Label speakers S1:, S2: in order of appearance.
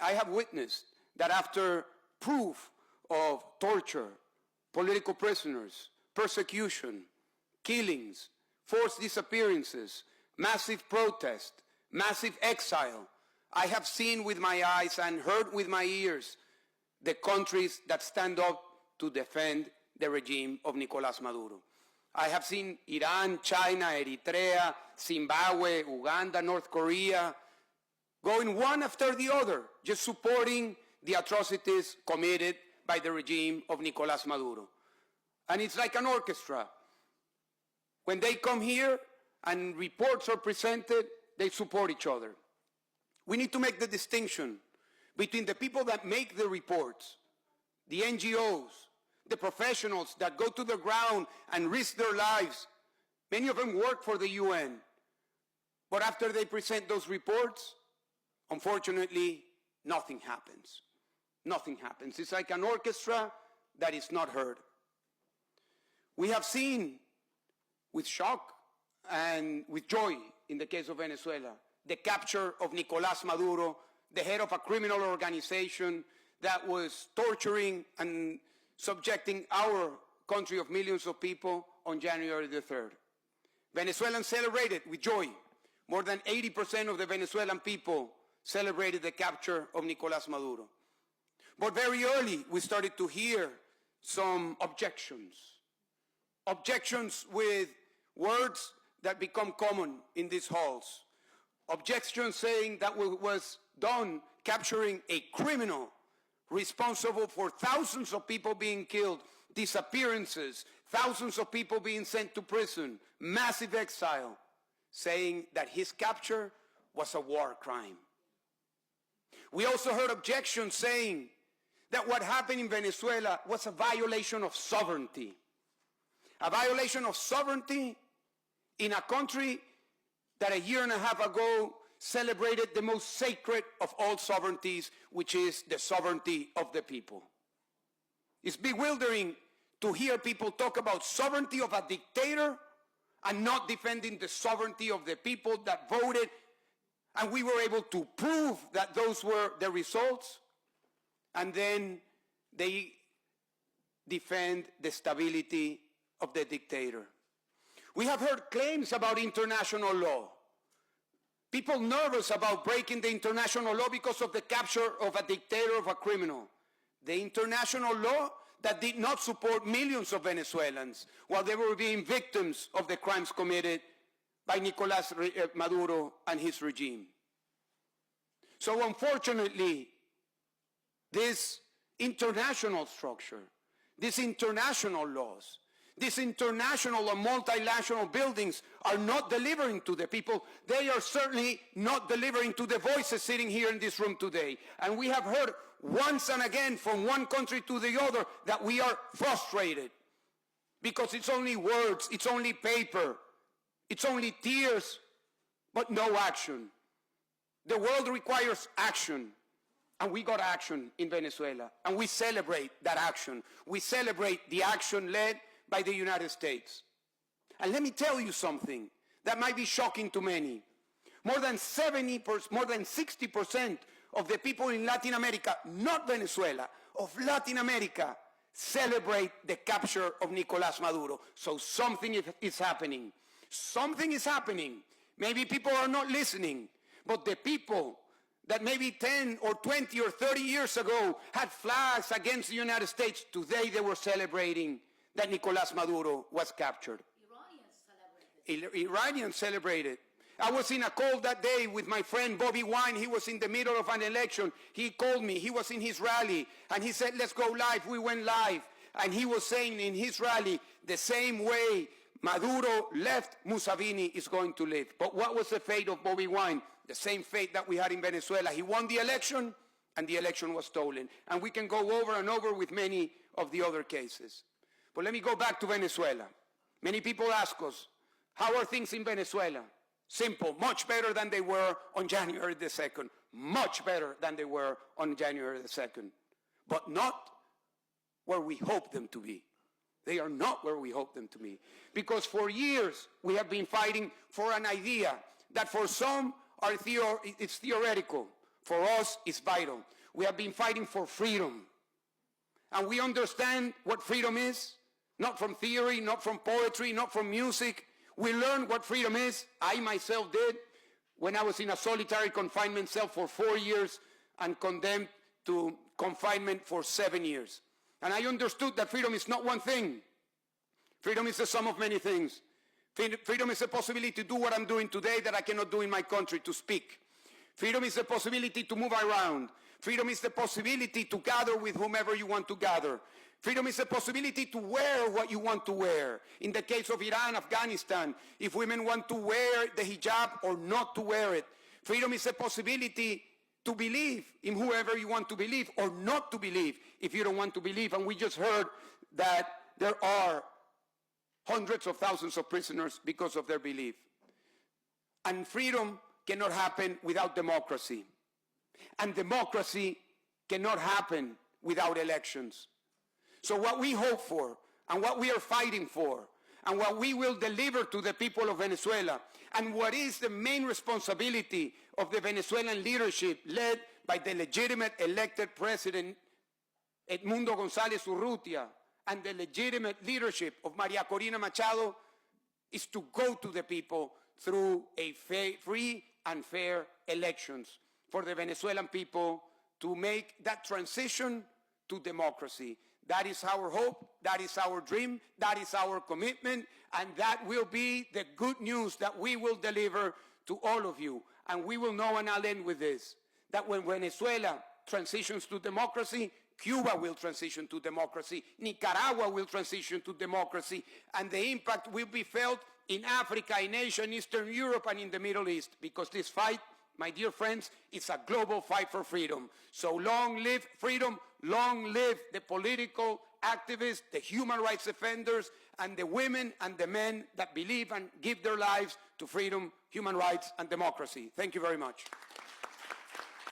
S1: I have witnessed that after proof of torture, political prisoners, persecution, killings, forced disappearances, massive protest, massive exile, I have seen with my eyes and heard with my ears the countries that stand up to defend the regime of Nicolás Maduro. I have seen Iran, China, Eritrea, Zimbabwe, Uganda, North Korea, going one after the other, just supporting the atrocities committed by the regime of Nicolás Maduro. And it's like an orchestra. When they come here and reports are presented, they support each other. We need to make the distinction between the people that make the reports, the NGOs, the professionals that go to the ground and risk their lives. Many of them work for the UN. But after they present those reports, unfortunately, nothing happens. Nothing happens. It's like an orchestra that is not heard. We have seen with shock and with joy, in the case of Venezuela, the capture of Nicolás Maduro, the head of a criminal organization that was torturing and subjecting our country of millions of people on January the 3rd. Venezuelans celebrated with joy. More than 80% of the Venezuelan people celebrated the capture of Nicolás Maduro. But very early, we started to hear some objections. Objections with words that become common in these halls. Objections saying that was done capturing a criminal responsible for thousands of people being killed, disappearances, thousands of people being sent to prison, massive exile, saying that his capture was a war crime. We also heard objections saying that what happened in Venezuela was a violation of sovereignty. A violation of sovereignty in a country that a year and a half ago celebrated the most sacred of all sovereignties, which is the sovereignty of the people. It's bewildering to hear people talk about sovereignty of a dictator and not defending the sovereignty of the people that voted, and we were able to prove that those were the results, and then they defend the stability of the dictator. We have heard claims about international law. People nervous about breaking the international law because of the capture of a dictator, of a criminal. The international law that did not support millions of Venezuelans while they were being victims of the crimes committed by Nicolás Maduro and his regime. So unfortunately, this international structure, these international laws, these international and multilateral buildings are not delivering to the people. They are certainly not delivering to the voices sitting here in this room today. And we have heard once and again from one country to the other that we are frustrated because it's only words, it's only paper, it's only tears, but no action. The world requires action. And we got action in Venezuela. And we celebrate that action. We celebrate the action led by the United States. And let me tell you something that might be shocking to many. More than 60% of the people in Latin America, not Venezuela, of Latin America, celebrate the capture of Nicolás Maduro. So something is happening. Something is happening. Maybe people are not listening, but the people that maybe 10 or 20 or 30 years ago had flags against the United States, today they were celebrating that Nicolás Maduro was captured. Iranians celebrated. I was in a call that day with my friend Bobby Wine. He was in the middle of an election. He called me. He was in his rally. And he said, let's go live. We went live. And he was saying in his rally, the same way Maduro left, Museven is going to live. But what was the fate of Bobby Wine? The same fate that we had in Venezuela. He won the election, and the election was stolen. And we can go over and over with many of the other cases. But let me go back to Venezuela. Many people ask us, how are things in Venezuela? Simple, much better than they were on January the 2nd. Much better than they were on January the 2nd. But not where we hope them to be. They are not where we hope them to be. Because for years, we have been fighting for an idea that for some, it's theoretical. for us is vital. We have been fighting for freedom. And we understand what freedom is, not from theory, not from poetry, not from music. We learned what freedom is. I myself did when I was in a solitary confinement cell for 4 years and condemned to confinement for 7 years. And I understood that freedom is not one thing. Freedom is the sum of many things. Freedom is the possibility to do what I'm doing today that I cannot do in my country, to speak. Freedom is the possibility to move around. Freedom is the possibility to gather with whomever you want to gather. Freedom is the possibility to wear what you want to wear. In the case of Iran, Afghanistan, if women want to wear the hijab or not to wear it. Freedom is the possibility to believe in whoever you want to believe or not to believe if you don't want to believe. And we just heard that there are hundreds of thousands of prisoners because of their belief. And freedom cannot happen without democracy. And democracy cannot happen without elections. So what we hope for, and what we are fighting for, and what we will deliver to the people of Venezuela, and what is the main responsibility of the Venezuelan leadership led by the legitimate elected president Edmundo González Urrutia, and the legitimate leadership of Maria Corina Machado, is to go to the people through a free and fair elections for the Venezuelan people to make that transition to democracy. That is our hope, that is our dream, that is our commitment, and that will be the good news that we will deliver to all of you. And we will know, and I'll end with this, that when Venezuela transitions to democracy, Cuba will transition to democracy, Nicaragua will transition to democracy, and the impact will be felt in Africa, in Asia, in Eastern Europe, and in the Middle East, because this fight, my dear friends, it's a global fight for freedom. So long live freedom, long live the political activists, the human rights defenders, and the women and the men that believe and give their lives to freedom, human rights, and democracy. Thank you very much.